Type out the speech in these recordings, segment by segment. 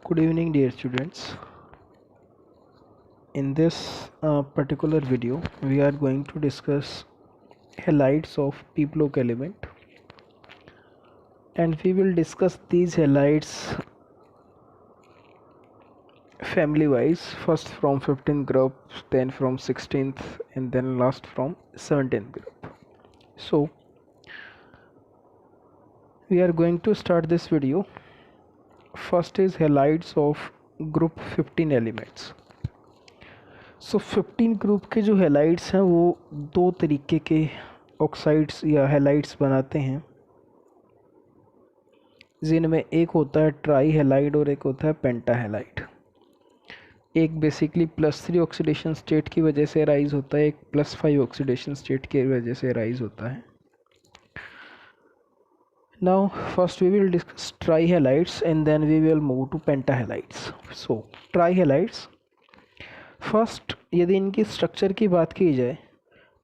Good evening, dear students. In this particular video, we are going to discuss halides of p block element, and we will discuss these halides family wise, first from 15th group, then from 16th, and then last from 17th group. So we are going to start this video. First is halides of group 15 elements. So 15 group के जो halides हैं वो दो तरीके के oxides या halides बनाते हैं, जिनमें एक होता है ट्राई हैलाइड और एक होता है पेंटा हैलाइड। एक बेसिकली +3 ऑक्सीडेशन स्टेट की वजह से राइज होता है, एक +5 ऑक्सीडेशन स्टेट की वजह से राइज होता है। Now first we will discuss tri halides and then we will move to penta halides. So tri halides, first यदि इनकी स्ट्रक्चर की बात की जाए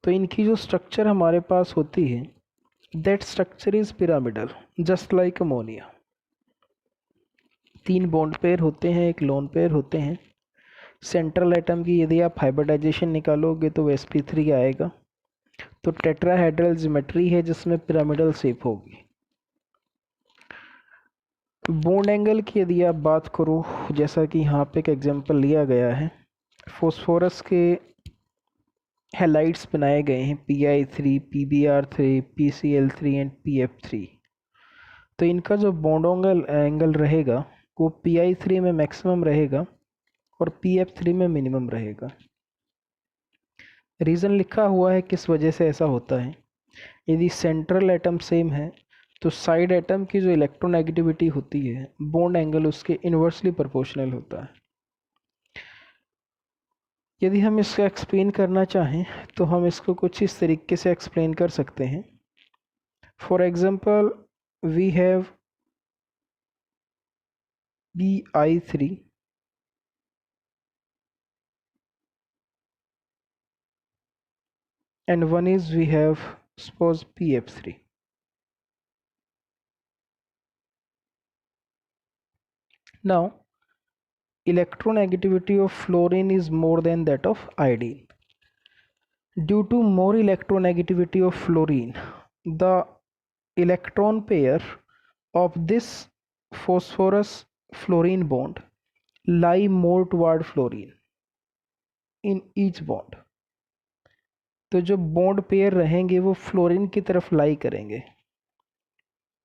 तो इनकी जो स्ट्रक्चर हमारे पास होती है, that structure is pyramidal, just like ammonia. 3 bond pair होते हैं, एक लोन पेयर होते हैं। सेंट्रल एटम की यदि आप हाइब्रिडाइजेशन निकालोगे तो sp3 आएगा। तो टेट्राहेड्रल ज्योमेट्री है जिसमें पिरामिडल शेप होगी। बॉन्ड एंगल की यदि आप बात करो, जैसा कि यहाँ पे एक एग्जांपल लिया गया है, फॉस्फोरस के हैलाइड्स बनाए गए हैं Pi3, PbR3, PCl3 and PF3। तो इनका जो बॉन्ड एंगल रहेगा वो Pi3 में मैक्सिमम रहेगा और PF3 में मिनिमम रहेगा। रीज़न लिखा हुआ है किस वजह से ऐसा होता है। यदि सेंट्रल एटम सेम है तो साइड एटम की जो इलेक्ट्रोनेगेटिविटी होती है, बॉन्ड एंगल उसके इन्वर्सली प्रोपोर्शनल होता है। यदि हम इसको एक्सप्लेन करना चाहें तो हम इसको कुछ इस तरीके से एक्सप्लेन कर सकते हैं। For example we have Bi3 and one is we have suppose PF3. Now electronegativity of fluorine is more than that of iodine. Due to more electronegativity of fluorine, the electron pair of this phosphorus fluorine bond lie more toward fluorine in each bond. तो जो bond pair रहेंगे वो fluorine की तरफ लाई करेंगे।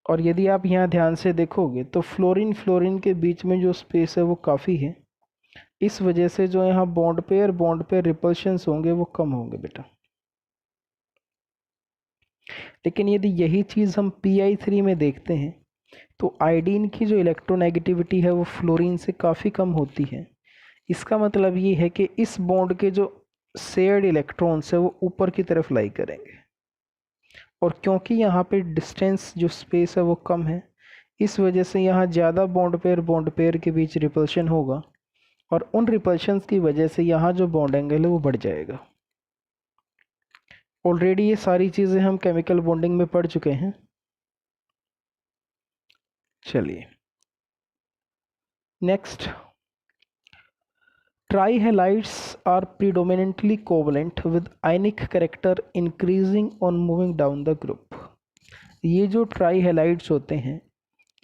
और यदि आप यहाँ ध्यान से देखोगे तो फ्लोरीन के बीच में जो स्पेस है वो काफ़ी है। इस वजह से जो यहाँ बॉन्ड पेयर रिपल्शंस होंगे वो कम होंगे बेटा। लेकिन यदि यही चीज़ हम Pi3 में देखते हैं तो आयोडीन की जो इलेक्ट्रोनेगेटिविटी है वो फ्लोरीन से काफ़ी कम होती है। इसका मतलब ये है कि इस बॉन्ड के जो शेयर्ड इलेक्ट्रॉन्स है वो ऊपर की तरफ लाई करेंगे, और क्योंकि यहाँ पे डिस्टेंस जो स्पेस है वो कम है, इस वजह से यहाँ ज़्यादा बॉन्ड पेयर के बीच रिपल्शन होगा, और उन रिपल्शंस की वजह से यहाँ जो बॉन्ड एंगल है वो बढ़ जाएगा। ऑलरेडी ये सारी चीज़ें हम केमिकल बॉन्डिंग में पढ़ चुके हैं। चलिए next, trihalides are predominantly covalent with ionic character increasing on moving down the group. ये जो ट्राइहैलाइड्स होते हैं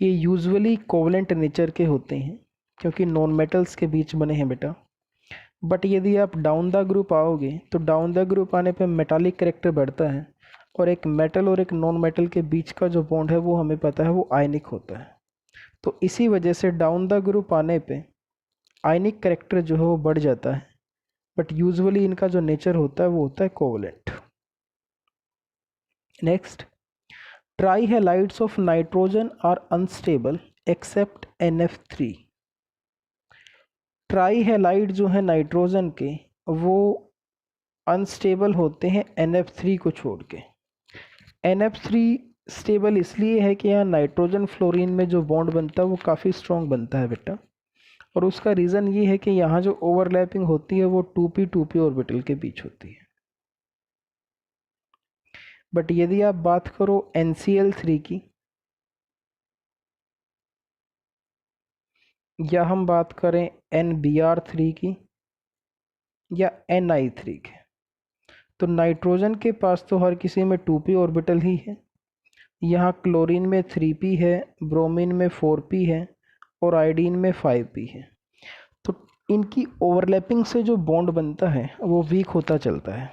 ये यूजुअली कोवलेंट नेचर के होते हैं क्योंकि नॉन मेटल्स के बीच बने हैं बेटा। बट यदि आप डाउन द ग्रुप आओगे तो डाउन द ग्रुप आने पे मेटालिक कैरेक्टर बढ़ता है, और एक मेटल और एक नॉन मेटल के बीच का जो बॉन्ड है वो हमें पता है वो आयनिक होता है। तो इसी वजह से डाउन द ग्रुप आने पे आयनिक कैरेक्टर जो है वो बढ़ जाता है, बट यूजुअली इनका जो नेचर होता है वो होता है covalent. Next, trihalides of nitrogen are unstable except NF3। Trihalide जो है नाइट्रोजन के वो अनस्टेबल होते हैं NF3 को छोड़ के। NF3 स्टेबल इसलिए है कि यहाँ नाइट्रोजन फ्लोरीन में जो बॉन्ड बनता है वो काफ़ी स्ट्रॉन्ग बनता है बेटा, और उसका रीज़न ये है कि यहाँ जो ओवरलैपिंग होती है वो 2p ऑर्बिटल के बीच होती है। बट यदि आप बात करो NCl3 की, या हम बात करें NBr3 की या Ni3 की, तो नाइट्रोजन के पास तो हर किसी में 2p ऑर्बिटल ही है। यहाँ क्लोरीन में 3p है, ब्रोमीन में 4p है और आयोडीन में 5p है। तो इनकी ओवरलैपिंग से जो बॉन्ड बनता है वो वीक होता चलता है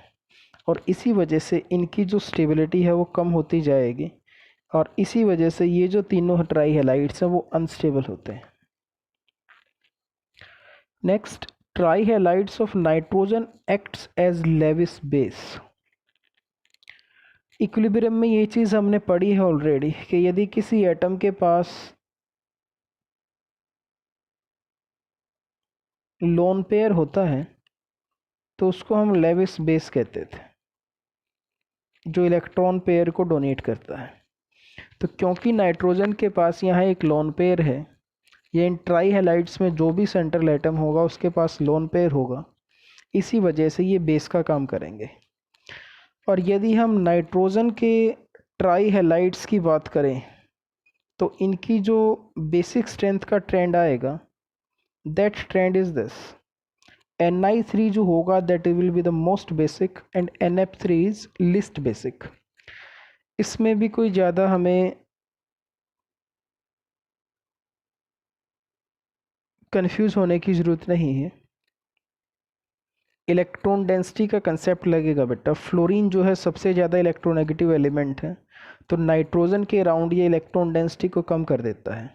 और इसी वजह से इनकी जो स्टेबिलिटी है वो कम होती जाएगी और इसी वजह से ये जो तीनों ट्राई हैलाइड्स हैं वो अनस्टेबल होते हैं। Next, tri halides of nitrogen acts as Lewis base. Equilibrium में ये चीज़ हमने पढ़ी है ऑलरेडी कि यदि किसी एटम के पास लोन पेयर होता है तो उसको हम लेविस बेस कहते थे, जो इलेक्ट्रॉन पेयर को डोनेट करता है। तो क्योंकि नाइट्रोजन के पास यहाँ एक लोन पेयर है, ये इन ट्राई हैलाइड्स में जो भी सेंट्रल एटम होगा उसके पास लोन पेयर होगा, इसी वजह से ये बेस का काम करेंगे। और यदि हम नाइट्रोजन के ट्राई हैलाइड्स की बात करें तो इनकी जो बेसिक स्ट्रेंथ का ट्रेंड आएगा, that trend is this. Ni3 जो होगा that will be the most basic and NF3 is list basic. इसमें भी कोई ज़्यादा हमें कंफ्यूज होने की ज़रूरत नहीं है। इलेक्ट्रॉन डेंसिटी का कंसेप्ट लगेगा बेटा। फ्लोरीन जो है सबसे ज़्यादा इलेक्ट्रोनेगेटिव एलिमेंट है, तो नाइट्रोजन के अराउंड ये इलेक्ट्रॉन डेंसिटी को कम कर देता है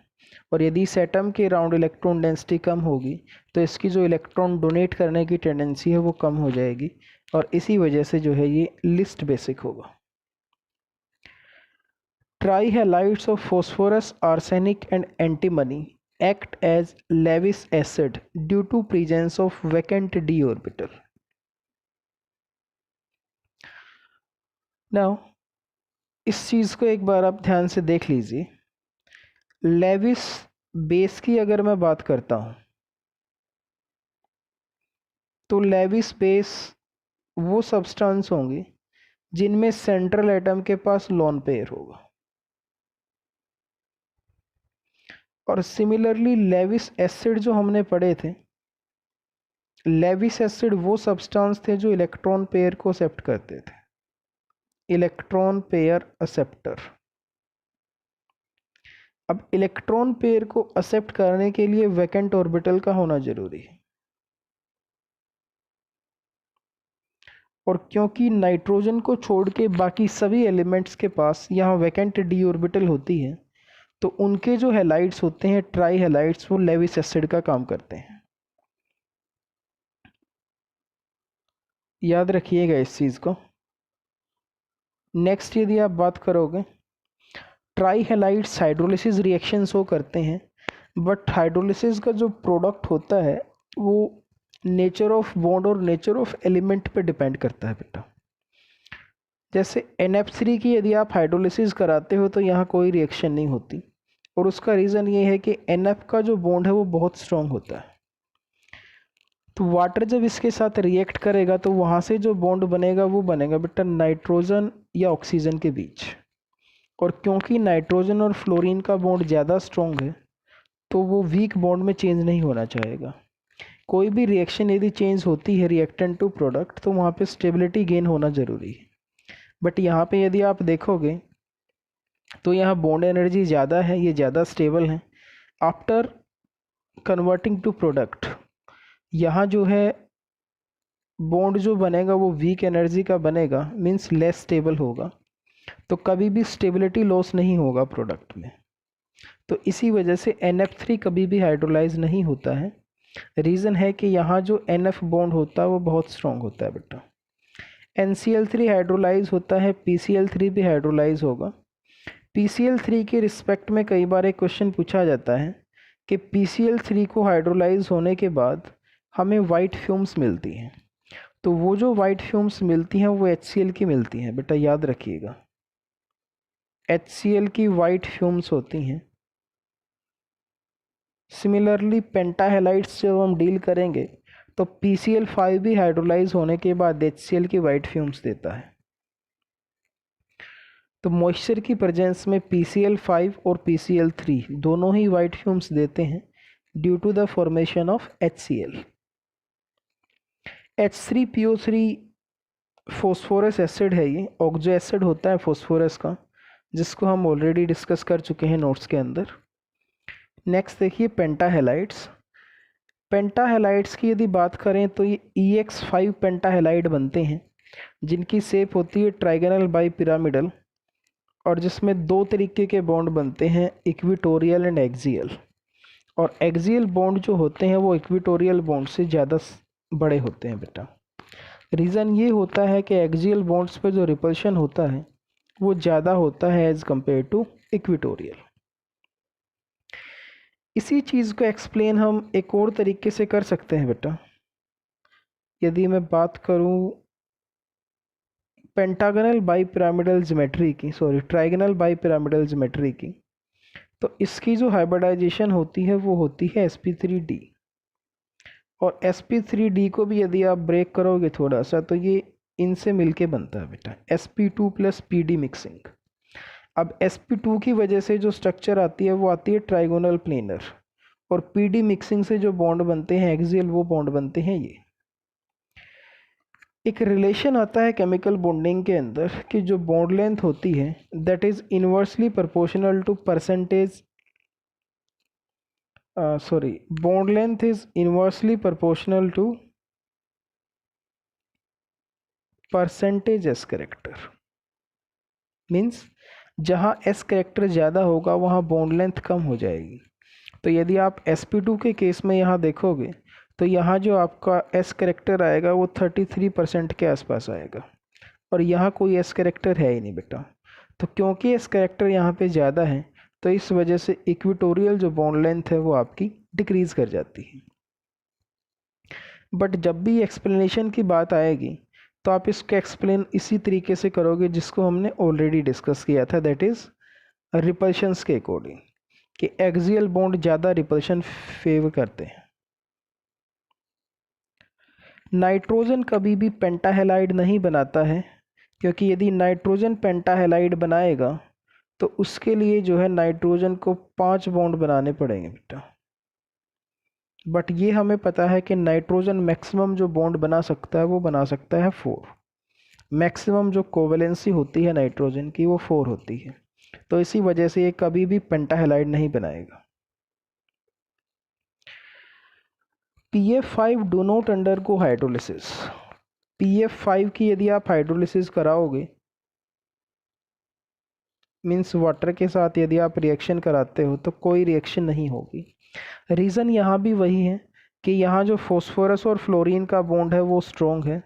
और यदि इस एटम के अराउंड इलेक्ट्रॉन डेंसिटी कम होगी तो इसकी जो इलेक्ट्रॉन डोनेट करने की टेंडेंसी है वो कम हो जाएगी और इसी वजह से जो है ये लिस्ट बेसिक होगा। Try halides of phosphorus, arsenic and antimony act as Lewis acid due to presence of vacant d orbital. Now इस चीज़ को एक बार आप ध्यान से देख लीजिए। लेविस बेस की अगर मैं बात करता हूँ तो लेविस बेस वो सब्सटेंस होंगे जिनमें सेंट्रल एटम के पास लोन पेयर होगा और सिमिलरली लेविस एसिड जो हमने पढ़े थे, लेविस एसिड वो सब्सटेंस थे जो इलेक्ट्रॉन पेयर को एक्सेप्ट करते थे, इलेक्ट्रॉन पेयर एक्सेप्टर। अब इलेक्ट्रॉन पेयर को एक्सेप्ट करने के लिए वैकेंट ऑर्बिटल का होना जरूरी है और क्योंकि नाइट्रोजन को छोड़ के बाकी सभी एलिमेंट्स के पास यहाँ वैकेंट डी ऑर्बिटल होती है, तो उनके जो हैलाइड्स होते हैं ट्राई हैलाइड्स वो लेविस एसिड का काम करते हैं। याद रखिएगा इस चीज़ को। नेक्स्ट यदि आप बात करोगे, try halides hydrolysis reaction show करते हैं, बट हाइड्रोलिसिस का जो प्रोडक्ट होता है वो नेचर ऑफ बॉन्ड और नेचर ऑफ एलिमेंट पे डिपेंड करता है बेटा। जैसे NF3 की यदि आप हाइड्रोलिसिस कराते हो तो यहाँ कोई रिएक्शन नहीं होती और उसका रीज़न ये है कि NF का जो बॉन्ड है वो बहुत स्ट्रॉन्ग होता है। तो वाटर जब इसके साथ रिएक्ट करेगा तो वहाँ से जो बॉन्ड बनेगा वो बनेगा बेटा नाइट्रोजन या ऑक्सीजन के बीच, और क्योंकि नाइट्रोजन और फ्लोरीन का बॉन्ड ज़्यादा स्ट्रॉन्ग है तो वो वीक बॉन्ड में चेंज नहीं होना चाहेगा। कोई भी रिएक्शन यदि चेंज होती है रिएक्टेंट टू प्रोडक्ट तो वहाँ पे स्टेबिलिटी गेन होना ज़रूरी है, बट यहाँ पे यदि आप देखोगे तो यहाँ बॉन्ड एनर्जी ज़्यादा है, ये ज़्यादा स्टेबल है। आफ्टर कन्वर्टिंग टू प्रोडक्ट यहाँ जो है बॉन्ड जो बनेगा वो वीक एनर्जी का बनेगा, मीन्स लेस स्टेबल होगा, तो कभी भी स्टेबिलिटी लॉस नहीं होगा प्रोडक्ट में। तो इसी वजह से NF3 कभी भी हाइड्रोलाइज नहीं होता है। रीज़न है कि यहाँ जो NF बॉन्ड होता है वो बहुत स्ट्रॉन्ग होता है बेटा। NCl3 हाइड्रोलाइज होता है, PCl3 भी हाइड्रोलाइज होगा। PCl3 के रिस्पेक्ट में कई बार एक क्वेश्चन पूछा जाता है कि PCl3 को हाइड्रोलाइज होने के बाद हमें वाइट फ्यूम्स मिलती हैं, तो वो जो वाइट फ्यूम्स मिलती हैं वो HCl की मिलती हैं बेटा, याद रखिएगा। HCl की वाइट फ्यूम्स होती हैं। सिमिलरली पेंटाहेलाइड्स जब हम डील करेंगे तो PCl5 भी हाइड्रोलाइज होने के बाद HCl की वाइट फ्यूम्स देता है। तो मॉइस्चर की प्रेजेंस में PCl5 और PCl3 दोनों ही वाइट फ्यूम्स देते हैं, due to the formation of HCl। H3PO3 phosphorous acid है, ये ऑक्सो एसिड होता है फॉस्फोरस का, जिसको हम ऑलरेडी डिस्कस कर चुके हैं नोट्स के अंदर। नेक्स्ट देखिए पेंटाहेलाइड्स। पेंटाहेलाइड्स की यदि बात करें तो ये EX5 पेंटाहेलाइड बनते हैं, जिनकी शेप होती है ट्राइगोनल बाई पिरामिडल, और जिसमें दो तरीके के बॉन्ड बनते हैं, इक्विटोरियल एंड एक्सियल। और एक्सियल बॉन्ड जो होते हैं वो इक्विटोरियल बॉन्ड से ज़्यादा बड़े होते हैं बेटा। रीज़न ये होता है कि एक्सियल बॉन्ड्स पे जो रिपल्शन होता है वो ज़्यादा होता है एज़ कम्पेयर टू इक्विटोरियल। इसी चीज़ को एक्सप्लेन हम एक और तरीके से कर सकते हैं बेटा। यदि मैं बात करूं पेंटागनल बाई पिरामिडल ज्योमेट्री की, sorry trigonal bi pyramidal geometry की, तो इसकी जो हाइब्रिडाइजेशन होती है वो होती है sp3d। और sp3d को भी यदि आप ब्रेक करोगे थोड़ा सा तो ये इनसे मिलके बनता है बेटा sp2 प्लस pd मिक्सिंग। अब sp2 की वजह से जो स्ट्रक्चर आती है वो आती है ट्राइगोनल प्लेनर, और pd मिक्सिंग से जो बॉन्ड बनते हैं एक्सियल, वो बॉन्ड बनते हैं ये। एक रिलेशन आता है केमिकल बॉन्डिंग के अंदर कि जो बॉन्ड लेंथ होती है that is inversely proportional to percentage, bond length is inversely proportional to percentage s character. Means जहाँ एस करेक्टर ज़्यादा होगा वहाँ बॉन्ड लेंथ कम हो जाएगी। तो यदि आप sp2 के केस में यहाँ देखोगे तो यहाँ जो आपका एस करेक्टर आएगा वो 33% के आसपास आएगा, और यहाँ कोई एस करेक्टर है ही नहीं बेटा। तो क्योंकि एस करेक्टर यहाँ पे ज़्यादा है तो इस वजह से इक्विटोरियल जो बॉन्ड लेंथ है वो आपकी डिक्रीज़ कर जाती है। बट जब भी एक्सप्लेनेशन की बात आएगी तो आप इसको एक्सप्लेन इसी तरीके से करोगे जिसको हमने ऑलरेडी डिस्कस किया था, दैट इज़ रिपल्शंस के अकॉर्डिंग, कि एक्सियल बॉन्ड ज़्यादा रिपल्शन फेवर करते हैं। नाइट्रोजन कभी भी पेंटाहेलाइड नहीं बनाता है, क्योंकि यदि नाइट्रोजन पेंटाहेलाइड बनाएगा तो उसके लिए जो है नाइट्रोजन को 5 बॉन्ड बनाने पड़ेंगे बेटा। बट ये हमें पता है कि नाइट्रोजन मैक्सिमम जो बॉन्ड बना सकता है वो बना सकता है 4। मैक्सिमम जो कोवेलेंसी होती है नाइट्रोजन की वो 4 होती है, तो इसी वजह से ये कभी भी पेंटाहेलाइड नहीं बनाएगा। PF5 do not undergo hydrolysis. PF5 की यदि आप हाइड्रोलिसिस कराओगे, मीन्स वाटर के साथ यदि आप रिएक्शन कराते हो तो कोई रिएक्शन नहीं होगी। रीज़न यहाँ भी वही है कि यहाँ जो फॉस्फोरस और फ्लोरीन का बॉन्ड है वो स्ट्रॉन्ग है,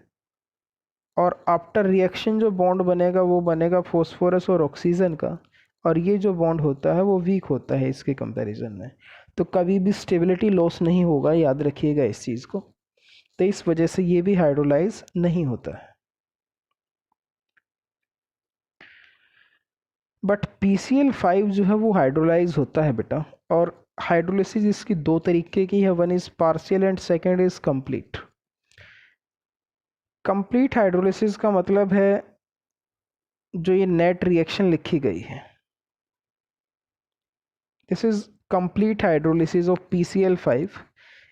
और आफ्टर रिएक्शन जो बॉन्ड बनेगा वो बनेगा फॉस्फोरस और ऑक्सीजन का, और ये जो बॉन्ड होता है वो वीक होता है इसके कंपैरिजन में। तो कभी भी स्टेबिलिटी लॉस नहीं होगा, याद रखिएगा इस चीज़ को। तो इस वजह से ये भी हाइड्रोलाइज नहीं होता है। बट PCl5 जो है वो हाइड्रोलाइज होता है बेटा, और हाइड्रोलिसिस इसकी दो तरीके की है, one is partial and second is complete. Complete hydrolysis का मतलब है जो ये नेट रिएक्शन लिखी गई है, this is complete hydrolysis of PCl5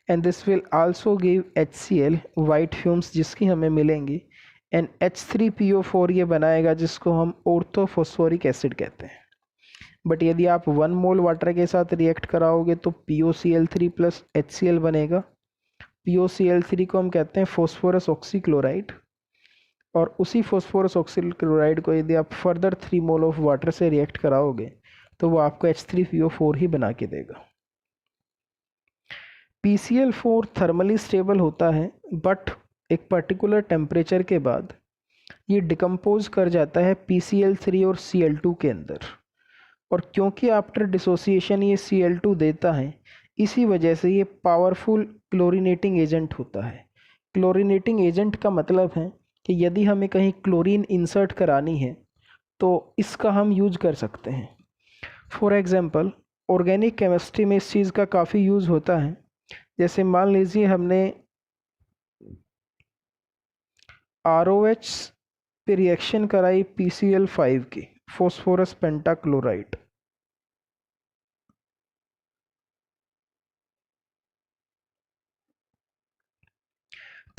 and this will also give HCl white fumes जिसकी हमें मिलेंगी, एंड H3PO4 ये बनाएगा जिसको हम ऑर्थोफॉस्फोरिक एसिड कहते हैं। बट यदि आप 1 मोल वाटर के साथ रिएक्ट कराओगे तो POCl3 प्लस HCl बनेगा। POCl3 को हम कहते हैं फॉस्फोरस ऑक्सीक्लोराइड, और उसी फॉस्फोरस ऑक्सीक्लोराइड को यदि आप फर्दर 3 मोल ऑफ वाटर से रिएक्ट कराओगे तो वो आपको H3PO4 ही बना के देगा। PCl4 थर्मली स्टेबल होता है, बट एक पर्टिकुलर टेम्परेचर के बाद ये डिकम्पोज कर जाता है PCl3 और Cl2 के अंदर, और क्योंकि आफ्टर डिसोसिएशन ये Cl2 देता है इसी वजह से ये पावरफुल क्लोरीनेटिंग एजेंट होता है। क्लोरीनेटिंग एजेंट का मतलब है कि यदि हमें कहीं क्लोरीन इंसर्ट करानी है तो इसका हम यूज कर सकते हैं। फॉर एग्जांपल ऑर्गेनिक केमिस्ट्री में इस चीज़ का काफ़ी यूज़ होता है। जैसे मान लीजिए हमने ROH पे रिएक्शन कराई PCl5 की, फॉस्फोरस पेंटाक्लोराइड,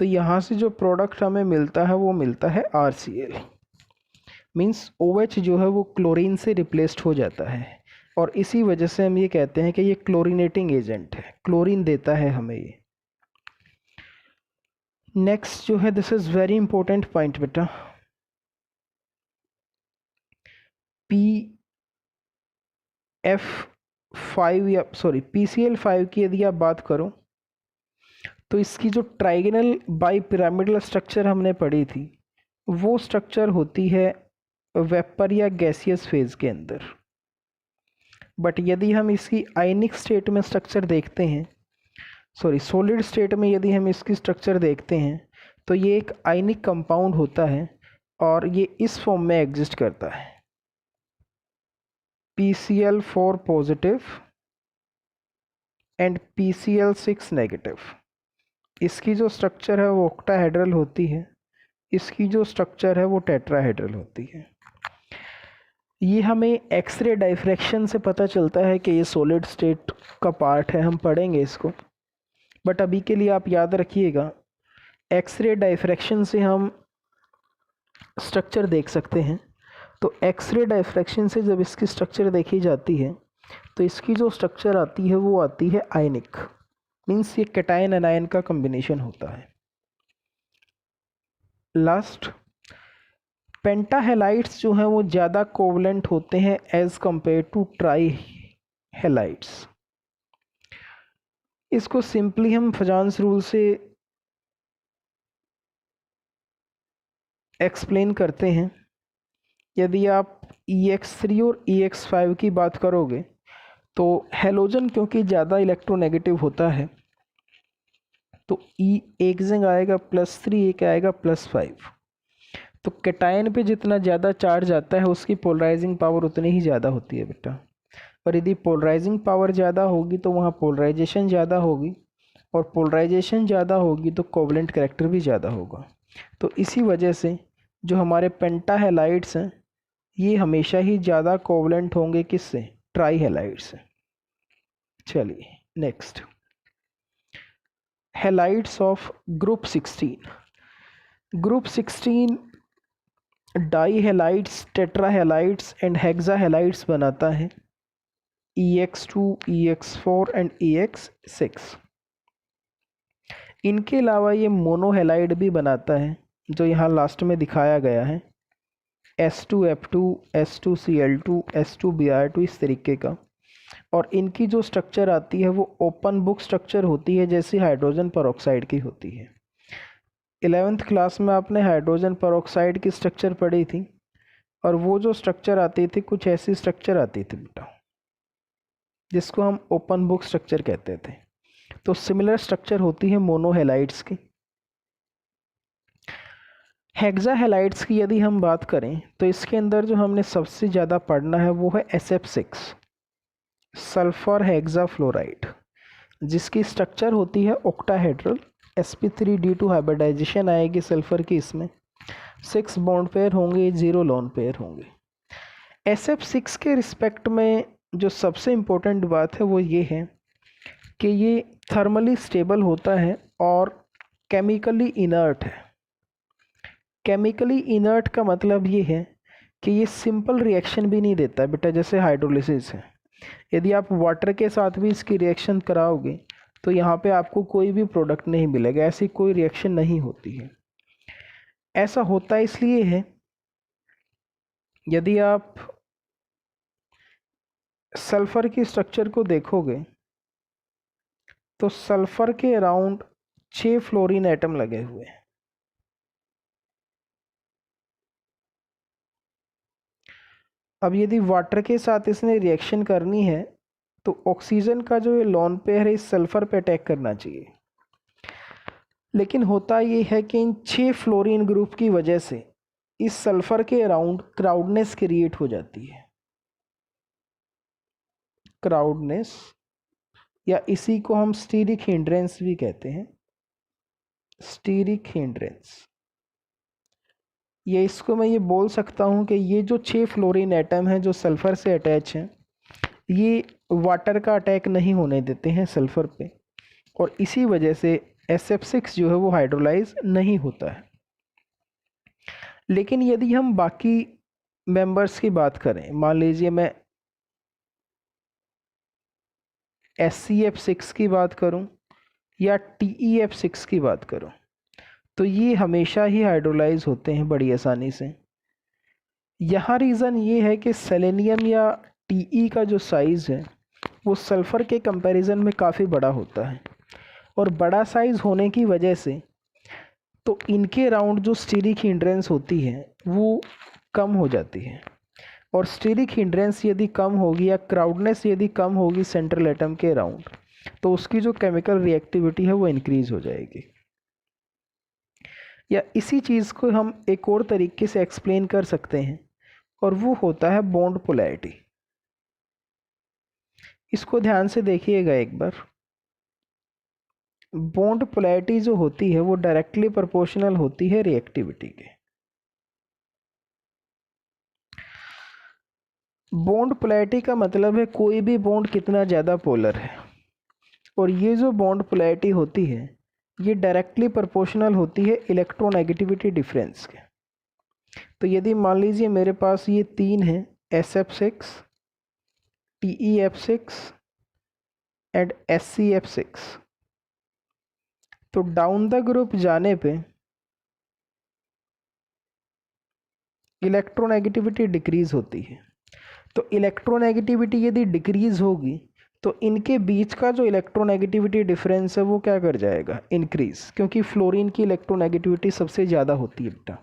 तो यहाँ से जो प्रोडक्ट हमें मिलता है वो मिलता है RCl, मीन्स OH जो है वो क्लोरीन से रिप्लेस्ड हो जाता है, और इसी वजह से हम ये कहते हैं कि ये क्लोरीनेटिंग एजेंट है, क्लोरीन देता है हमें ये। नेक्स्ट जो है, this is very important point बेटा, PF5 या सॉरी PCl5 की यदि आप बात करो तो इसकी जो ट्राइगोनल बाई पिरामिडल स्ट्रक्चर हमने पढ़ी थी वो स्ट्रक्चर होती है वेपर या गैसियस फेज के अंदर। बट यदि हम इसकी आयनिक स्टेट में स्ट्रक्चर देखते हैं, सॉरी सॉलिड स्टेट में यदि हम इसकी स्ट्रक्चर देखते हैं तो ये एक आयनिक कंपाउंड होता है और ये इस फॉर्म में एग्जिस्ट करता है, PCl4 positive and PCl6 negative. इसकी जो स्ट्रक्चर है वो ऑक्टाहेड्रल होती है, इसकी जो स्ट्रक्चर है वो टेट्राहेड्रल होती है। ये हमें एक्सरे डाइफ्रैक्शन से पता चलता है कि ये सॉलिड स्टेट का पार्ट है, हम पढ़ेंगे इसको। बट अभी के लिए आप याद रखिएगा, एक्सरे डाइफ्रैक्शन से हम स्ट्रक्चर देख सकते हैं। तो एक्सरे डाइफ्रैक्शन से जब इसकी स्ट्रक्चर देखी जाती है तो इसकी जो स्ट्रक्चर आती है वो आती है आयनिक, मीन्स ये कैटायन एनायन का कॉम्बिनेशन होता है। लास्ट, पेंटाहेलाइड्स जो हैं वो ज़्यादा कोवलेंट होते हैं as compare to tri halides. इसको सिंपली हम फजांस रूल से एक्सप्लेन करते हैं। यदि आप EX3 और EX5 की बात करोगे तो हेलोजन क्योंकि ज़्यादा इलेक्ट्रोनेगेटिव होता है तो एक जंग आएगा +3, एक आएगा +5। तो कैटायन पे जितना ज़्यादा चार्ज आता है उसकी पोलराइजिंग पावर उतनी ही ज़्यादा होती है बेटा। और यदि पोलराइजिंग पावर ज़्यादा होगी तो वहाँ पोलराइजेशन ज़्यादा होगी, और पोलराइजेशन ज़्यादा होगी तो कोवलेंट कैरेक्टर भी ज़्यादा होगा। तो इसी वजह से जो हमारे पेंटाहेलाइड्स हैं ये हमेशा ही ज़्यादा कोवलेंट होंगे किससे, ट्राई हेलाइड से। चलिए next, halides of group 16। Group 16 di halides, tetra halides and hexa halides बनाता है, EX2, EX4 एंड EX6। इनके अलावा ये मोनोहेलाइड भी बनाता है जो यहाँ लास्ट में दिखाया गया है, S2F2, S2Cl2, S2Br2, इस तरीके का। और इनकी जो स्ट्रक्चर आती है वो ओपन बुक स्ट्रक्चर होती है जैसे हाइड्रोजन परऑक्साइड की होती है। 11th क्लास में आपने हाइड्रोजन परऑक्साइड की स्ट्रक्चर पढ़ी थी, और वो जो स्ट्रक्चर आती थी कुछ ऐसी स्ट्रक्चर आती थी बेटा जिसको हम ओपन बुक स्ट्रक्चर कहते थे। तो सिमिलर स्ट्रक्चर होती है मोनोहेलाइड्स की। हेक्सा हेलाइड्स की यदि हम बात करें तो इसके अंदर जो हमने सबसे ज़्यादा पढ़ना है वो है SF6, सल्फर हेक्सा फ्लोराइड, जिसकी स्ट्रक्चर होती है ऑक्टाहेड्रल। sp3d2 हाइब्रिडाइजेशन आएगी सल्फर की, इसमें 6 बॉन्ड पेयर होंगे, 0 लोन पेयर होंगे। SF6 के रिस्पेक्ट में जो सबसे इम्पोर्टेंट बात है वो ये है कि ये थर्मली स्टेबल होता है और केमिकली इनर्ट है। केमिकली इनर्ट का मतलब ये है कि ये सिंपल रिएक्शन भी नहीं देता बेटा, जैसे हाइड्रोलिसिस है। यदि आप वाटर के साथ भी इसकी रिएक्शन कराओगे तो यहाँ पे आपको कोई भी प्रोडक्ट नहीं मिलेगा, ऐसी कोई रिएक्शन नहीं होती है। ऐसा होता इसलिए है, यदि आप सल्फर की स्ट्रक्चर को देखोगे तो सल्फर के अराउंड 6 फ्लोरीन एटम लगे हुए हैं। अब यदि वाटर के साथ इसने रिएक्शन करनी है तो ऑक्सीजन का जो ये लोन पेयर है इस सल्फर पे अटैक करना चाहिए, लेकिन होता ये है कि इन 6 फ्लोरीन ग्रुप की वजह से इस सल्फर के अराउंड क्राउडनेस क्रिएट हो जाती है। क्राउडनेस, या इसी को हम स्टीरिक हिंड्रेंस भी कहते हैं, स्टीरिक हिंड्रेंस। ये इसको मैं ये बोल सकता हूँ कि ये जो 6 फ्लोरीन एटम हैं जो सल्फर से अटैच हैं ये वाटर का अटैक नहीं होने देते हैं सल्फर पे, और इसी वजह से SF6 जो है वो हाइड्रोलाइज नहीं होता है। लेकिन यदि हम बाकी मेंबर्स की बात करें, मान लीजिए मैं SCF6 की बात करूं या TEF6 की बात करूं, तो ये हमेशा ही हाइड्रोलाइज होते हैं बड़ी आसानी से। यहाँ रीज़न ये है कि सेलेनियम या TE का जो साइज़ है वो सल्फ़र के कंपैरिजन में काफ़ी बड़ा होता है, और बड़ा साइज़ होने की वजह से तो इनके राउंड जो स्टीरिक हिंड्रेंस होती है वो कम हो जाती है, और स्टीरिक हिंड्रेंस यदि कम होगी या क्राउडनेस यदि कम होगी सेंट्रल एटम के राउंड, तो उसकी जो केमिकल रिएक्टिविटी है वो इंक्रीज़ हो जाएगी। या इसी चीज़ को हम एक और तरीके से एक्सप्लेन कर सकते हैं, और वो होता है बॉन्ड पोलैरिटी। इसको ध्यान से देखिएगा एक बार। बॉन्ड पोलैरिटी जो होती है वो डायरेक्टली प्रोपोर्शनल होती है रिएक्टिविटी के। बॉन्ड पोलैरिटी का मतलब है कोई भी बॉन्ड कितना ज़्यादा पोलर है, और ये जो बॉन्ड पोलैरिटी होती है ये डायरेक्टली प्रोपोर्शनल होती है इलेक्ट्रोनेगेटिविटी डिफरेंस के। तो यदि मान लीजिए मेरे पास ये 3 हैं, SF6, TEF6 एंड SCF6, तो डाउन द ग्रुप जाने पे इलेक्ट्रोनेगेटिविटी डिक्रीज़ होती है। तो इलेक्ट्रोनेगेटिविटी यदि डिक्रीज़ होगी तो इनके बीच का जो इलेक्ट्रोनेगेटिविटी डिफरेंस है वो क्या कर जाएगा, इंक्रीज़, क्योंकि फ्लोरीन की इलेक्ट्रोनेगेटिविटी सबसे ज़्यादा होती है बेटा।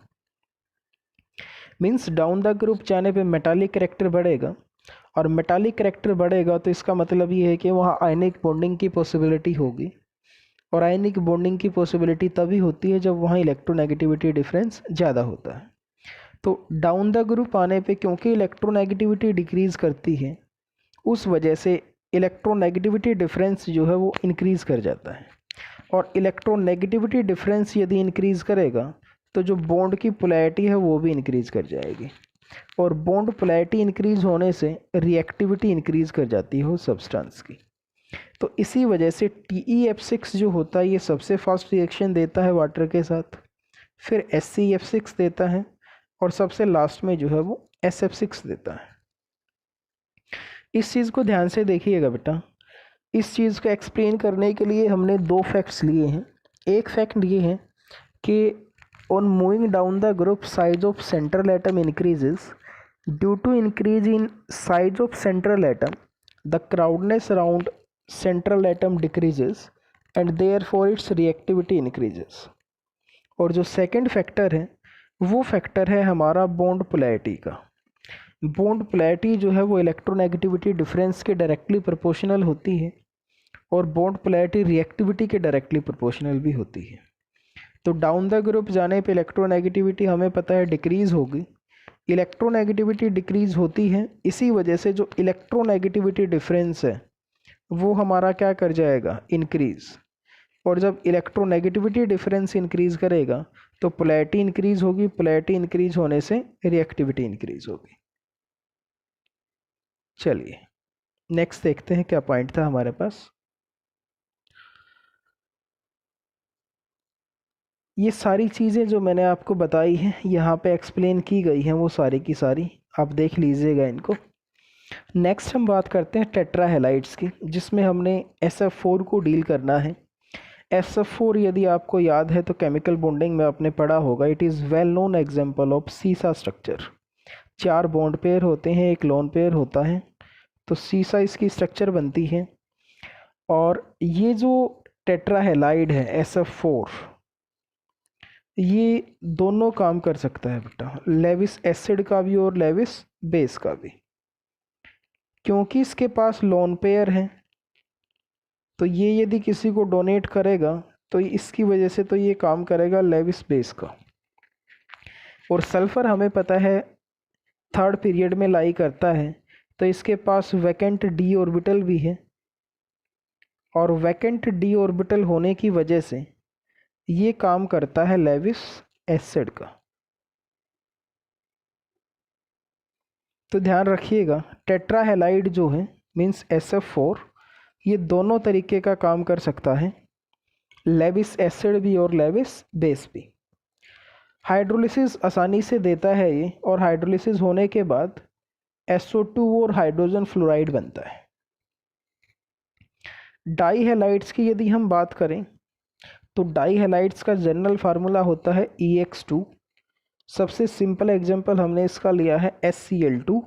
मीन्स डाउन द ग्रुप जाने पे मेटालिक कैरेक्टर बढ़ेगा, और मेटालिक कैरेक्टर बढ़ेगा तो इसका मतलब ये है कि वहाँ आयनिक बॉन्डिंग की पॉसिबिलिटी होगी, और आयनिक बॉन्डिंग की पॉसिबिलिटी तभी होती है जब वहाँ इलेक्ट्रोनेगेटिविटी डिफरेंस ज़्यादा होता है। तो डाउन द ग्रुप आने पे क्योंकि इलेक्ट्रोनेगेटिविटी डिक्रीज़ करती है, उस वजह से इलेक्ट्रोनेगेटिविटी डिफरेंस जो है वो इंक्रीज़ कर जाता है, और इलेक्ट्रोनेगेटिविटी डिफरेंस यदि इंक्रीज़ करेगा तो जो बॉन्ड की पोलैरिटी है वो भी इंक्रीज़ कर जाएगी, और बॉन्ड पोलैरिटी इंक्रीज़ होने से रिएक्टिविटी इंक्रीज़ कर जाती है उस सब्सटेंस की। तो इसी वजह से TEF6 जो होता है ये सबसे फास्ट रिएक्शन देता है वाटर के साथ, फिर SCF6 देता है, और सबसे लास्ट में जो है वो SF6 देता है। इस चीज़ को ध्यान से देखिएगा बेटा। इस चीज़ को एक्सप्लेन करने के लिए हमने 2 फैक्ट्स लिए हैं। एक फैक्ट ये है कि on moving down the group size of central atom increases due to increase in size of central atom the crowdness around central atom decreases and therefore its reactivity increases. और जो second factor है वो factor है हमारा bond polarity का। Bond polarity जो है वो इलेक्ट्रोनेगेटिविटी डिफरेंस के डायरेक्टली प्रोपोर्शनल होती है, और बॉन्ड पोलैरिटी रिएक्टिविटी के डायरेक्टली प्रोपोर्शनल भी होती है। तो डाउन द ग्रुप जाने पे इलेक्ट्रोनेगेटिविटी हमें पता है डिक्रीज़ होगी। इलेक्ट्रोनेगेटिविटी डिक्रीज़ होती है, इसी वजह से जो इलेक्ट्रोनेगेटिविटी डिफरेंस है वो हमारा क्या कर जाएगा, इंक्रीज़। और जब इलेक्ट्रोनेगेटिविटी डिफरेंस इंक्रीज़ करेगा तो पोलैरिटी इंक्रीज़ होगी, पोलैरिटी इंक्रीज़ होने से रिएक्टिविटी इंक्रीज़ होगी। चलिए नेक्स्ट देखते हैं क्या पॉइंट था हमारे पास। ये सारी चीज़ें जो मैंने आपको बताई हैं यहाँ पे एक्सप्लेन की गई हैं, वो सारी की सारी आप देख लीजिएगा इनको। नेक्स्ट हम बात करते हैं टेट्रा हैलाइड्स की, जिसमें हमने SF4 को डील करना है। SF4 यदि आपको याद है तो केमिकल बॉन्डिंग में आपने पढ़ा होगा, it is well known example of सीसा स्ट्रक्चर। 4 बॉन्ड पेयर होते हैं, एक लोन पेयर होता है, तो सीसा इसकी स्ट्रक्चर बनती है। और ये जो टेट्रा हैलाइड है SF4, ये दोनों काम कर सकता है बेटा, लेविस एसिड का भी और लेविस बेस का भी। क्योंकि इसके पास लोन पेयर है तो ये यदि किसी को डोनेट करेगा तो इसकी वजह से तो ये काम करेगा लेविस बेस का। और सल्फ़र हमें पता है 3rd पीरियड में लाई करता है, तो इसके पास वैकेंट d ऑर्बिटल भी है, और वैकेंट d ऑर्बिटल होने की वजह से ये काम करता है लेविस एसिड का। तो ध्यान रखिएगा टेट्रा हैलाइड जो है मीन्स SF4 ये दोनों तरीके का काम कर सकता है, लेविस एसिड भी और लेविस बेस भी। हाइड्रोलिसिस आसानी से देता है ये, और हाइड्रोलिसिस होने के बाद SO2 और हाइड्रोजन फ्लोराइड बनता है। डाई हैलाइड्स की यदि हम बात करें तो डाई हैलाइड्स का जनरल फार्मूला होता है EX2। सबसे सिंपल एग्जांपल हमने इसका लिया है SCl2।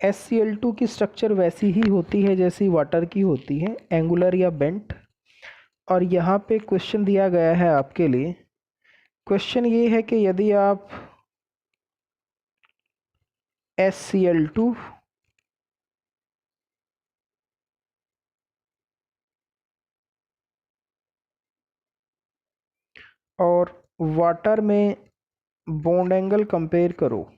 SCl2 की स्ट्रक्चर वैसी ही होती है जैसी वाटर की होती है, एंगुलर या बेंट। और यहाँ पे क्वेश्चन दिया गया है आपके लिए। क्वेश्चन ये है कि यदि आप SCl2 और वाटर में बॉन्ड एंगल कंपेयर करो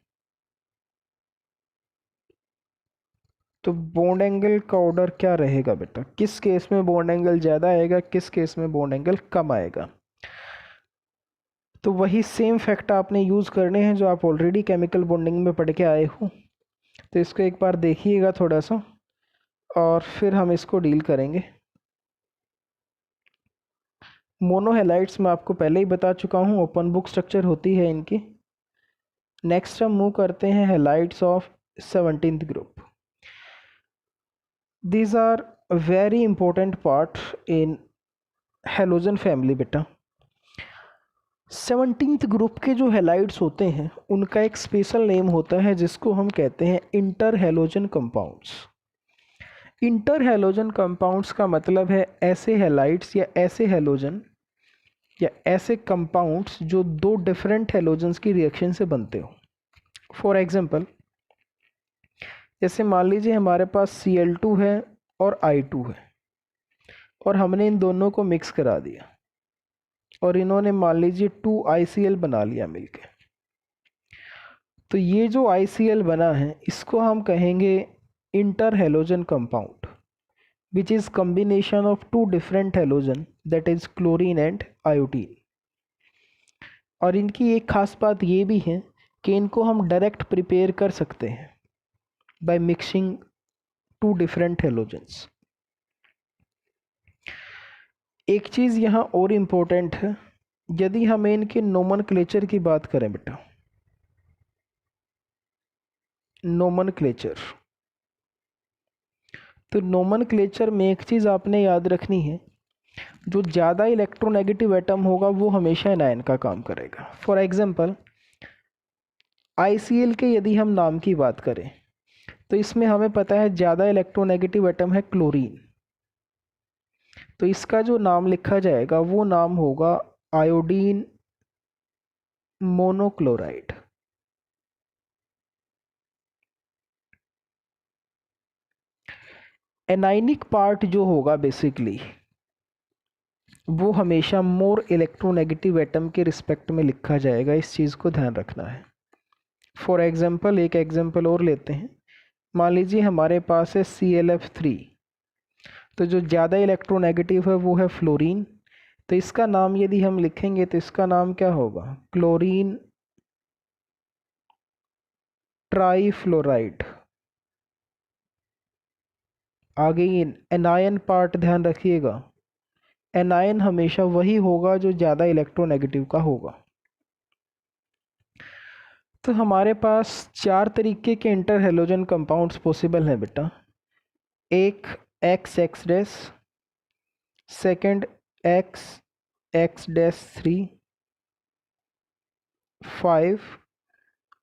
तो बॉन्ड एंगल का ऑर्डर क्या रहेगा बेटा? किस केस में बॉन्ड एंगल ज़्यादा आएगा, किस केस में बॉन्ड एंगल कम आएगा? तो वही सेम फैक्ट आपने यूज़ करने हैं जो आप ऑलरेडी केमिकल बॉन्डिंग में पढ़ के आए हो। तो इसको एक बार देखिएगा थोड़ा सा और फिर हम इसको डील करेंगे। मोनोहेलाइड्स मैं आपको पहले ही बता चुका हूँ, ओपन बुक स्ट्रक्चर होती है इनकी। नेक्स्ट हम मूव करते हैं halides of 17th group. These are very important part in halogen family बेटा। 17th ग्रुप के जो हेलाइड्स होते हैं उनका एक स्पेशल नेम होता है जिसको हम कहते हैं inter halogen compounds. Inter halogen compounds का मतलब है ऐसे हेलाइड्स या ऐसे हेलोजन या ऐसे कंपाउंड्स जो दो डिफरेंट हेलोजन्स की रिएक्शन से बनते हो। फॉर एग्जांपल, जैसे मान लीजिए हमारे पास Cl2 है और I2 है और हमने इन दोनों को मिक्स करा दिया और इन्होंने मान लीजिए 2ICl बना लिया मिलके। तो ये जो ICl बना है इसको हम कहेंगे inter halogen compound, which is combination of two different halogen, that is chlorine and iodine. और इनकी एक खास बात ये भी है कि इनको हम डायरेक्ट प्रिपेयर कर सकते हैं by mixing two different halogens. एक चीज़ यहाँ और इम्पोर्टेंट है, यदि हमें इनके नोमेनक्लेचर की बात करें बेटा, नोमेनक्लेचर, तो नोमेनक्लेचर में एक चीज़ आपने याद रखनी है, जो ज़्यादा इलेक्ट्रोनेगेटिव एटम होगा वो हमेशा एनायन का काम करेगा। फॉर एग्जांपल, ICl के यदि हम नाम की बात करें तो इसमें हमें पता है ज़्यादा इलेक्ट्रोनेगेटिव एटम है क्लोरीन, तो इसका जो नाम लिखा जाएगा वो नाम होगा आयोडीन मोनोक्लोराइड। एनाइनिक पार्ट जो होगा बेसिकली वो हमेशा मोर इलेक्ट्रोनेगेटिव एटम के रिस्पेक्ट में लिखा जाएगा, इस चीज़ को ध्यान रखना है। फॉर एग्जांपल, एक एग्जांपल और लेते हैं। मान लीजिए हमारे पास है ClF3, तो जो ज़्यादा इलेक्ट्रोनेगेटिव है वो है फ्लोरीन, तो इसका नाम यदि हम लिखेंगे तो इसका नाम क्या होगा? Chlorine trifluoride. आगे एनायन पार्ट ध्यान रखिएगा, एनायन हमेशा वही होगा जो ज़्यादा इलेक्ट्रोनेगेटिव का होगा। तो हमारे पास 4 तरीके के इंटर हेलोजन कंपाउंड्स पॉसिबल हैं बेटा। एक XX-, सेकंड XX-3, 5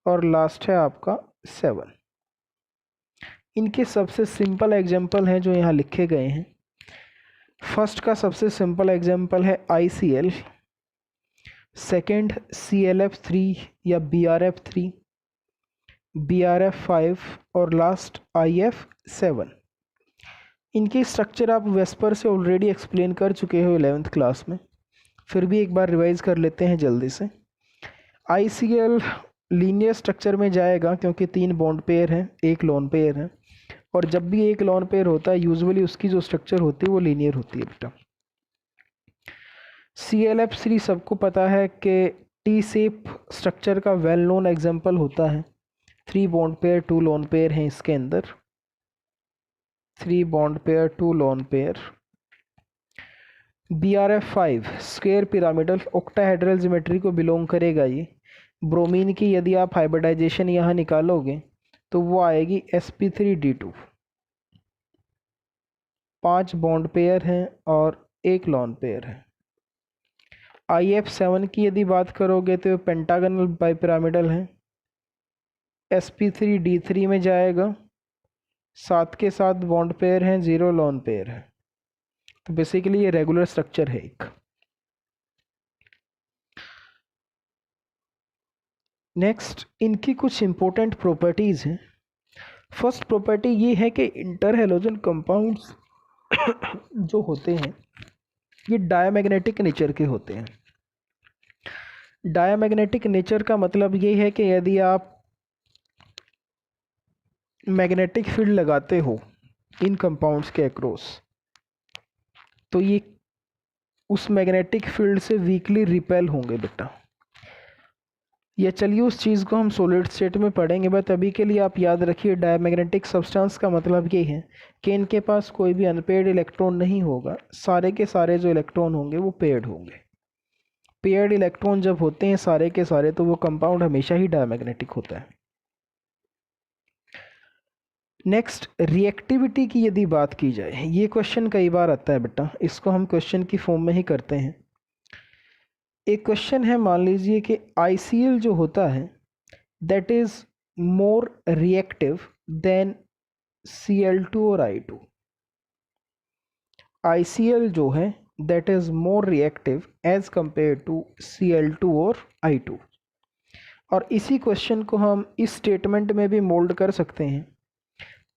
और लास्ट है आपका 7। इनके सबसे सिंपल एग्जाम्पल हैं जो यहाँ लिखे गए हैं। फर्स्ट का सबसे सिंपल एग्जाम्पल है ICl, सेकंड ClF3 या BrF3, BrF5 और लास्ट IF7। इनकी स्ट्रक्चर आप वेस्पर से ऑलरेडी एक्सप्लेन कर चुके हो 11th क्लास में, फिर भी एक बार रिवाइज कर लेते हैं जल्दी से। ICl लीनियर स्ट्रक्चर में जाएगा क्योंकि 3 बॉन्ड पेयर हैं, एक लोन पेयर है, और जब भी एक लोन पेयर होता है यूजुअली उसकी जो स्ट्रक्चर होती है वो लीनियर होती है बेटा। ClF3 सबको पता है कि टी शेप स्ट्रक्चर का वेल नोन एग्जाम्पल होता है। 3 बॉन्ड पेयर 2 लोन पेयर हैं इसके अंदर, 3 bond pair 2 lone pair. BRF5 square pyramidal octahedral geometry को बिलोंग करेगा ये। ब्रोमीन की यदि आप हाइब्रिडाइजेशन यहाँ निकालोगे तो वो आएगी sp3d2। 5 बॉन्ड पेयर हैं और 1 लॉन पेयर है। IF7 की यदि बात करोगे तो पेंटागनल बाइपिरामिडल है, sp3d3 में जाएगा, 7 के 7 बॉन्ड पेयर हैं, 0 लॉन पेयर है। तो बेसिकली ये रेगुलर स्ट्रक्चर है एक। नेक्स्ट इनकी कुछ इंपॉर्टेंट प्रॉपर्टीज़ हैं। फर्स्ट प्रॉपर्टी ये है कि इंटर हैलोजन कंपाउंड्स जो होते हैं ये डायमैग्नेटिक नेचर के होते हैं। डायमैग्नेटिक नेचर का मतलब ये है कि यदि आप मैग्नेटिक फील्ड लगाते हो इन कंपाउंड्स के अक्रॉस तो ये उस मैग्नेटिक फील्ड से वीकली रिपेल होंगे बेटा। या चलिए उस चीज़ को हम सॉलिड स्टेट में पढ़ेंगे, बट अभी के लिए आप याद रखिए डायमैग्नेटिक सब्सटेंस का मतलब ये है कि इनके पास कोई भी अनपेयर्ड इलेक्ट्रॉन नहीं होगा, सारे के सारे जो इलेक्ट्रॉन होंगे वो पेयर्ड होंगे। पेयर्ड इलेक्ट्रॉन जब होते हैं सारे के सारे तो वो कंपाउंड हमेशा ही डायमैग्नेटिक होता है। नेक्स्ट रिएक्टिविटी की यदि बात की जाए, ये क्वेश्चन कई बार आता है बेटा, इसको हम क्वेश्चन की फॉर्म में ही करते हैं। एक क्वेश्चन है, मान लीजिए कि ICl जो होता है that is more reactive than Cl2 और I2। ICl जो है that is more reactive as compare to Cl2 और I2। और इसी क्वेश्चन को हम इस स्टेटमेंट में भी मोल्ड कर सकते हैं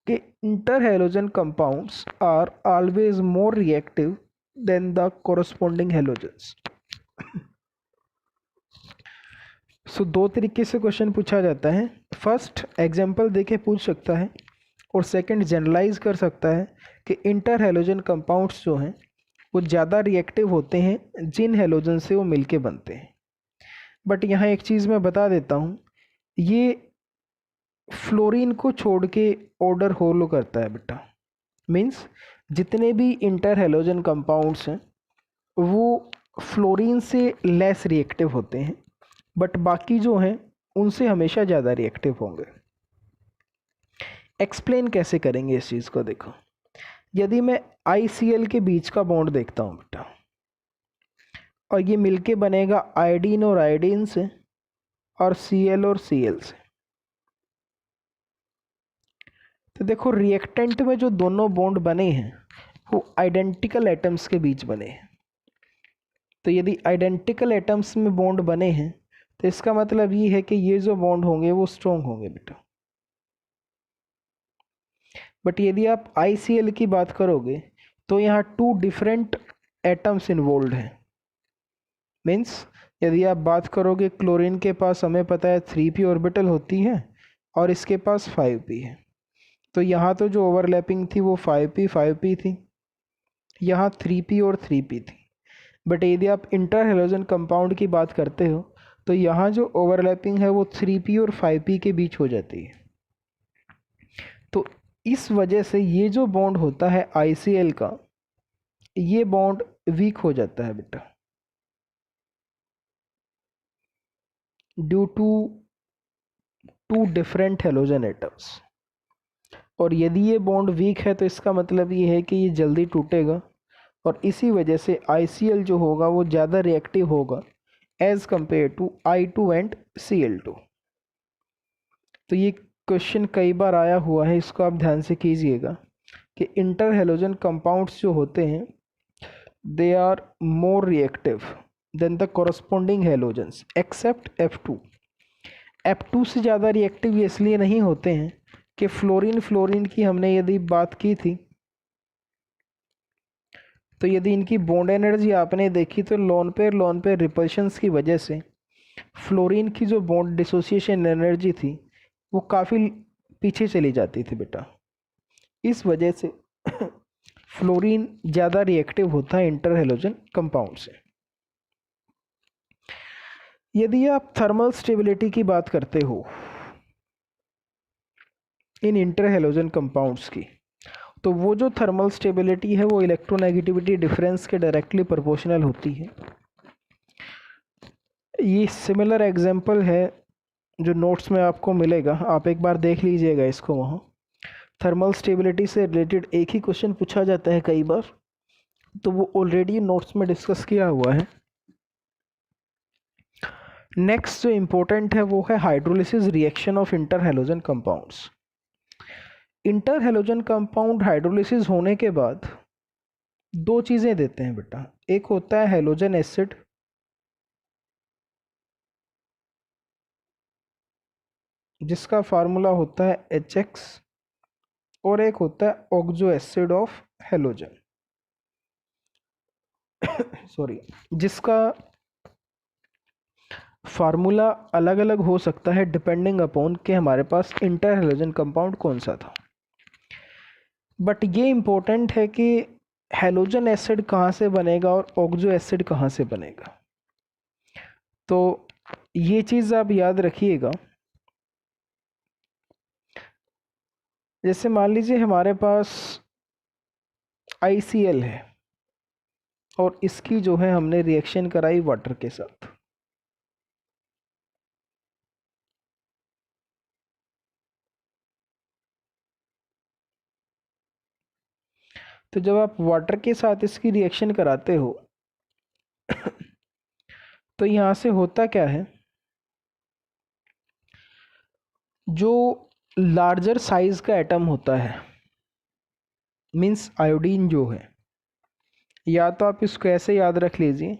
कि inter halogen compounds are always more reactive than the corresponding halogens. So दो तरीके से क्वेश्चन पूछा जाता है। फर्स्ट एग्जांपल देके पूछ सकता है और सेकंड जनरलाइज कर सकता है कि इंटर हैलोजन कंपाउंड्स जो हैं वो ज़्यादा रिएक्टिव होते हैं जिन हैलोजन से वो मिलके बनते हैं। बट यहाँ एक चीज़ मैं बता देता हूँ, ये फ्लोरीन को छोड़ के ऑर्डर होलो करता है बेटा। मीन्स जितने भी इंटर हैलोजन कंपाउंड्स हैं वो फ्लोरीन से लेस रिएक्टिव होते हैं, बट बाकी जो हैं उनसे हमेशा ज़्यादा रिएक्टिव होंगे। एक्सप्लेन कैसे करेंगे इस चीज़ को, देखो यदि मैं ICl के बीच का बॉन्ड देखता हूँ बेटा और ये मिलके बनेगा आयोडीन और आयोडीन से और Cl और Cl से, तो देखो रिएक्टेंट में जो दोनों बॉन्ड बने हैं वो आइडेंटिकल एटम्स के बीच बने हैं। तो यदि आइडेंटिकल एटम्स में बॉन्ड बने हैं तो इसका मतलब ये है कि ये जो बॉन्ड होंगे वो स्ट्रॉन्ग होंगे बेटा। बट यदि आप ICl की बात करोगे तो यहाँ 2 डिफरेंट एटम्स इन्वॉल्व हैं। मीन्स यदि आप बात करोगे क्लोरीन के पास हमें पता है 3p ऑर्बिटल होती है और इसके पास 5p है, तो यहाँ तो जो ओवरलैपिंग थी वो 5p थी, यहाँ 3p और 3p थी। बट यदि आप इंटर हैलोजन कंपाउंड की बात करते हो तो यहाँ जो ओवरलैपिंग है वो 3p और 5p के बीच हो जाती है। तो इस वजह से ये जो बॉन्ड होता है ICl का, ये बॉन्ड वीक हो जाता है बेटा due to 2 different halogen atoms. और यदि ये बॉन्ड वीक है तो इसका मतलब ये है कि ये जल्दी टूटेगा और इसी वजह से ICl जो होगा वो ज़्यादा रिएक्टिव होगा as compare to I2 and Cl2। तो ये क्वेश्चन कई बार आया हुआ है, इसको आप ध्यान से कीजिएगा कि इंटर हैलोजन कंपाउंड्स जो होते हैं they are more reactive than the corresponding halogens except F2। F2 से ज़्यादा रिएक्टिव इसलिए नहीं होते हैं कि फ्लोरीन की हमने यदि बात की थी तो यदि इनकी बॉन्ड एनर्जी आपने देखी तो लोन पेयर रिपल्शंस की वजह से फ्लोरीन की जो बॉन्ड डिसोसिएशन एनर्जी थी वो काफ़ी पीछे चली जाती थी बेटा। इस वजह से फ्लोरीन ज़्यादा रिएक्टिव होता है इंटर हैलोजन कंपाउंड से। यदि आप थर्मल स्टेबिलिटी की बात करते हो इन इंटर हैलोजन कंपाउंड्स की तो वो जो थर्मल स्टेबिलिटी है वो इलेक्ट्रोनेगेटिविटी डिफरेंस के डायरेक्टली प्रोपोर्शनल होती है। ये सिमिलर एग्जांपल है जो नोट्स में आपको मिलेगा, आप एक बार देख लीजिएगा इसको। वहाँ थर्मल स्टेबिलिटी से रिलेटेड एक ही क्वेश्चन पूछा जाता है कई बार, तो वो ऑलरेडी नोट्स में डिस्कस किया हुआ है। नेक्स्ट जो इम्पोर्टेंट है वो है hydrolysis reaction of inter halogen compounds. Inter halogen compound hydrolysis होने के बाद दो चीज़ें देते हैं बेटा। एक होता है हैलोजन एसिड, जिसका फार्मूला होता है HX, और एक होता है oxo acid of halogen sorry, जिसका फार्मूला अलग अलग हो सकता है डिपेंडिंग अपॉन कि हमारे पास इंटर हैलोजन कंपाउंड कौन सा था। बट ये इम्पोर्टेंट है कि हैलोजन एसिड कहाँ से बनेगा और ऑक्सो एसिड कहाँ से बनेगा। तो ये चीज़ आप याद रखिएगा। जैसे मान लीजिए हमारे पास ICl है और इसकी जो है हमने रिएक्शन कराई वाटर के साथ, तो जब आप वाटर के साथ इसकी रिएक्शन कराते हो तो यहाँ से होता क्या है, जो लार्जर साइज का एटम होता है, मीन्स आयोडीन जो है, या तो आप इसको ऐसे याद रख लीजिए,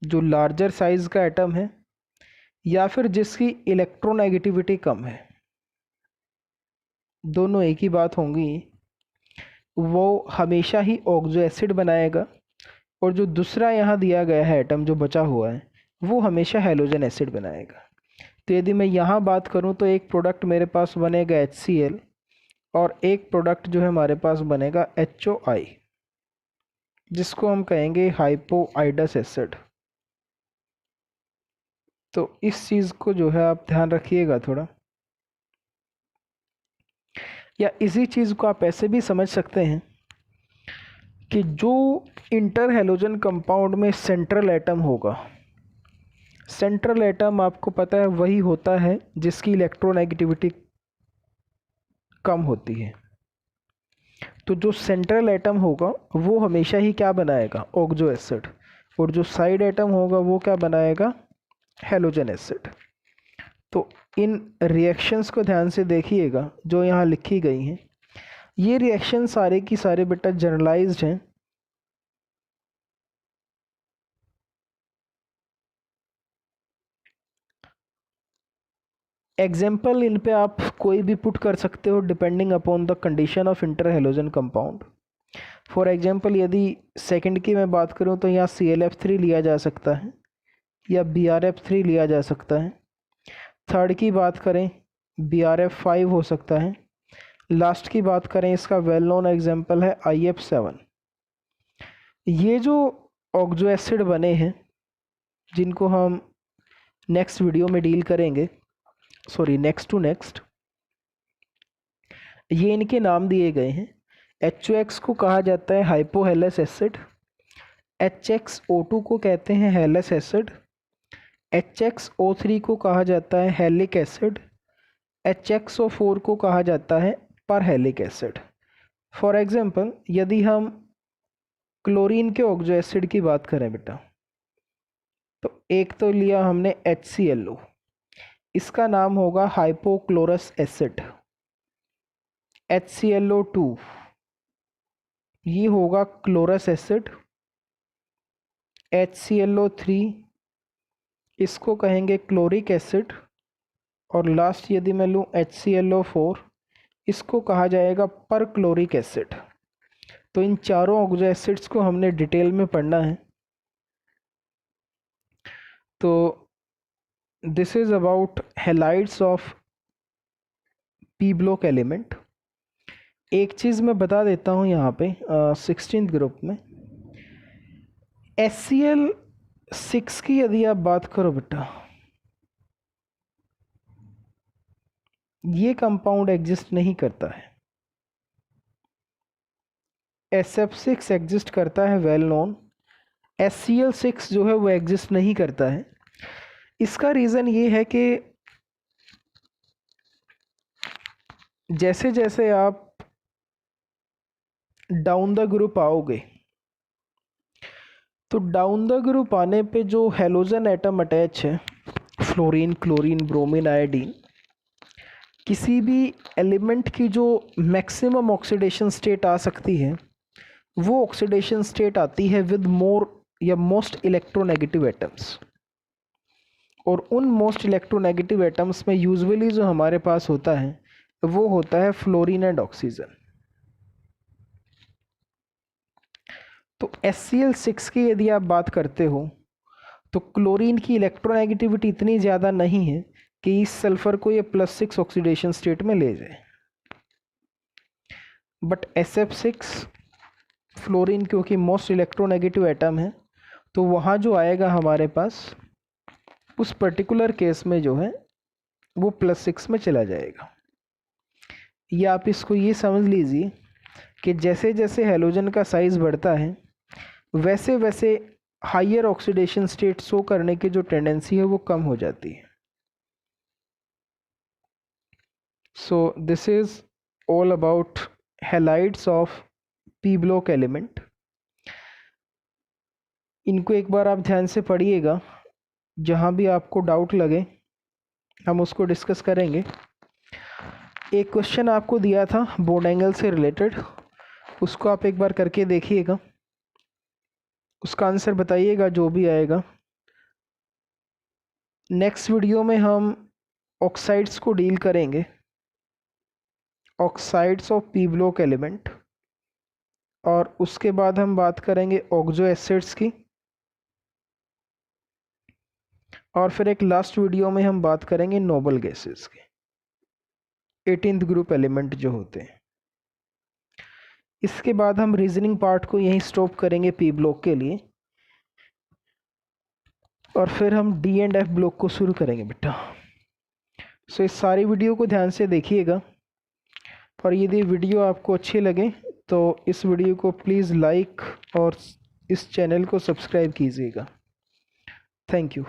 जो लार्जर साइज का एटम है या फिर जिसकी इलेक्ट्रोनेगेटिविटी कम है, दोनों एक ही बात होंगी, वो हमेशा ही ऑक्सो एसिड बनाएगा। और जो दूसरा यहाँ दिया गया है एटम जो बचा हुआ है, वो हमेशा हैलोजन एसिड बनाएगा। तो यदि मैं यहाँ बात करूँ तो एक प्रोडक्ट मेरे पास बनेगा HCl और एक प्रोडक्ट जो है हमारे पास बनेगा HOI, जिसको हम कहेंगे हाइपोआइडस एसिड। तो इस चीज़ को जो है आप ध्यान रखिएगा थोड़ा, या इसी चीज़ को आप ऐसे भी समझ सकते हैं कि जो इंटर हैलोजन कंपाउंड में सेंट्रल एटम होगा, सेंट्रल एटम आपको पता है वही होता है जिसकी इलेक्ट्रोनेगेटिविटी कम होती है। तो जो सेंट्रल एटम होगा वो हमेशा ही क्या बनाएगा, ऑक्सो एसिड, और जो साइड एटम होगा वो क्या बनाएगा, हैलोजन एसिड। तो इन रिएक्शंस को ध्यान से देखिएगा जो यहाँ लिखी गई हैं। ये रिएक्शन सारे की सारे बेटा जनरलाइज्ड हैं। एग्जाम्पल इन पे आप कोई भी पुट कर सकते हो depending upon the condition of inter halogen compound. For example यदि सेकंड की मैं बात करूं तो यहाँ ClF3 लिया जा सकता है या BrF3 लिया जा सकता है। थर्ड की बात करें BrF5 हो सकता है। लास्ट की बात करें, इसका वेल नोन एग्जाम्पल है IF7। ये जो ऑक्सो एसिड बने हैं जिनको हम नेक्स्ट वीडियो में डील करेंगे, सॉरी नेक्स्ट टू नेक्स्ट, ये इनके नाम दिए गए हैं। HOX को कहा जाता है हाइपोहेलस एसिड, HXO2 को कहते हैं हेलस एसिड, HXO3 को कहा जाता है हेलिक एसिड, HXO4 को कहा जाता है परहेलिक एसिड। फॉर एग्जांपल यदि हम क्लोरीन के ऑक्सो एसिड की बात करें बेटा, तो एक तो लिया हमने HClO, इसका नाम होगा हाइपोक्लोरस एसिड। HClO2 ये होगा क्लोरस एसिड। HClO3 इसको कहेंगे क्लोरिक एसिड। और लास्ट यदि मैं लूँ HClO4, इसको कहा जाएगा परक्लोरिक एसिड। तो इन चारों ऑक्सो एसिड्स को हमने डिटेल में पढ़ना है। तो this is about halides of P block element. एक चीज़ मैं बता देता हूँ यहाँ पे 16th ग्रुप में HCl6 की यदि आप बात करो बेटा, ये कंपाउंड एग्जिस्ट नहीं करता है। SF6 एग्जिस्ट करता है, वेल नोन। HCl6 जो है वो एग्जिस्ट नहीं करता है। इसका रीज़न ये है कि जैसे जैसे आप डाउन द ग्रुप आओगे तो डाउन द ग्रुप आने पे जो हेलोजन एटम अटैच है, फ्लोरीन, क्लोरीन, ब्रोमीन, आयोडीन, किसी भी एलिमेंट की जो मैक्सिमम ऑक्सीडेशन स्टेट आ सकती है वो ऑक्सीडेशन स्टेट आती है विद मोर या मोस्ट इलेक्ट्रोनेगेटिव एटम्स। और उन मोस्ट इलेक्ट्रोनेगेटिव एटम्स में यूजुअली जो हमारे पास होता है वो होता है फ्लोरीन एंड ऑक्सीजन। तो HCl6 की यदि आप बात करते हो तो क्लोरीन की इलेक्ट्रोनेगेटिविटी इतनी ज़्यादा नहीं है कि इस सल्फर को ये +6 ऑक्सीडेशन स्टेट में ले जाए। बट SF6 फ्लोरीन क्योंकि मोस्ट इलेक्ट्रोनेगेटिव एटम है तो वहाँ जो आएगा हमारे पास उस पर्टिकुलर केस में जो है वो +6 में चला जाएगा। या आप इसको ये समझ लीजिए कि जैसे जैसे हैलोजन का साइज़ बढ़ता है वैसे वैसे हायर ऑक्सीडेशन स्टेट शो करने की जो टेंडेंसी है वो कम हो जाती है। So this is all about halides of P block element. इनको एक बार आप ध्यान से पढ़िएगा, जहाँ भी आपको डाउट लगे हम उसको डिस्कस करेंगे। एक क्वेश्चन आपको दिया था बॉन्ड एंगल से रिलेटेड, उसको आप एक बार करके देखिएगा, उसका आंसर बताइएगा जो भी आएगा। नेक्स्ट वीडियो में हम ऑक्साइड्स को डील करेंगे, oxides of P block element, और उसके बाद हम बात करेंगे ऑक्सो एसिड्स की, और फिर एक लास्ट वीडियो में हम बात करेंगे नोबल गैसेस की, 18th ग्रुप एलिमेंट जो होते हैं। इसके बाद हम रीजनिंग पार्ट को यहीं स्टॉप करेंगे पी ब्लॉक के लिए, और फिर हम डी एंड एफ ब्लॉक को शुरू करेंगे बेटा। सो इस सारी वीडियो को ध्यान से देखिएगा, और यदि वीडियो आपको अच्छी लगे तो इस वीडियो को प्लीज़ लाइक और इस चैनल को सब्सक्राइब कीजिएगा। Thank you.